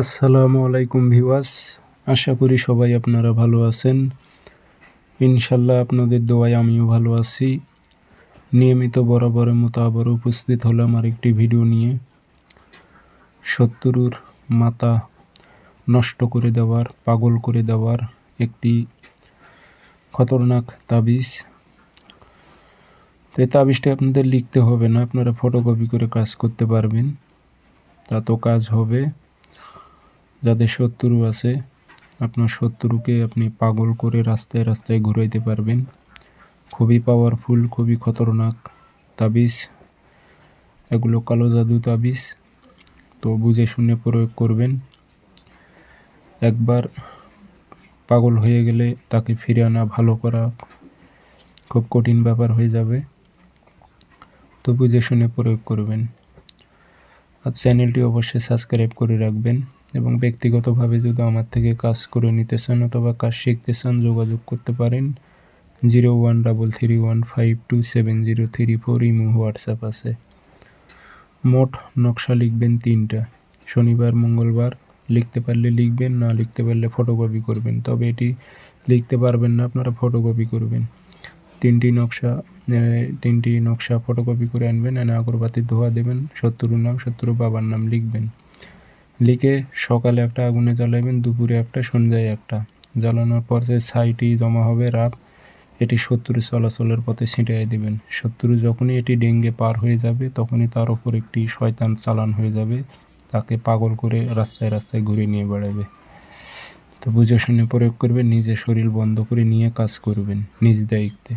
আসসালামু আলাইকুম ভিউয়ার্স, আশা করি সবাই আপনারা ভালো আছেন। ইনশাল্লাহ আপনাদের দোয়ায় আমিও ভালো আছি। নিয়মিত বরাবরের মতো আবারও উপস্থিত হলাম আরেকটি ভিডিও নিয়ে। শত্রুর মাথা নষ্ট করে দেওয়ার, পাগল করে দেওয়ার একটি খতরনাক তাবিজ। তো এই তাবিজটা আপনাদের লিখতে হবে না, আপনারা ফটোকপি করে কাজ করতে পারবেন, তা তো কাজ হবে। যাদের শত্রু আছে, আপনার শত্রুকে আপনি পাগল করে রাস্তায় রাস্তায় ঘুরাইতে পারবেন। খুবই পাওয়ারফুল, খুবই খতরনাক তাবিজ। এগুলো কালো জাদু তাবিজ, তো বুঝে শুনে প্রয়োগ করবেন। একবার পাগল হয়ে গেলে তাকে ফিরে আনা, ভালো করা খুব কঠিন ব্যাপার হয়ে যাবে, তো বুঝে শুনে প্রয়োগ করবেন। আর চ্যানেলটি অবশ্যই সাবস্ক্রাইব করে রাখবেন এবং ব্যক্তিগতভাবে যদি আমার থেকে কাজ করে নিতে চান অথবা কাজ শিখতে চান, যোগাযোগ করতে পারেন। 0133527034 ইমো হোয়াটসঅ্যাপ আছে। মোট নকশা লিখবেন 3টা। শনিবার মঙ্গলবার লিখতে পারলে লিখবেন, না লিখতে পারলে ফটোকপি করবেন। তবে এটি লিখতে পারবেন না, আপনারা ফটোকপি করবেন। 3টি নকশা ফটোকপি করে আনবেন, এনে আগরবাতির ধোয়া দেবেন, শত্রুর নাম, শত্রুর বাবার নাম লিখবেন। লিখে সকালে একটা আগুনে জ্বালাবেন, দুপুরে একটা, সন্ধ্যায় একটা। জ্বালানোর পর যে ছাইটি জমা হবে রাপ, এটি শত্রুর চলাচলের পথে ছিটিয়ে দেবেন। শত্রু যখনই এটি ডেঙ্গে পার হয়ে যাবে, তখনই তার ওপর একটি শয়তান চালান হয়ে যাবে, তাকে পাগল করে রাস্তায় রাস্তায় ঘুরে নিয়ে বেড়াবে। তো বুঝে শুনে প্রয়োগ করবেন, নিজে শরীর বন্ধ করে নিয়ে কাজ করবেন নিজ দায়িত্বে।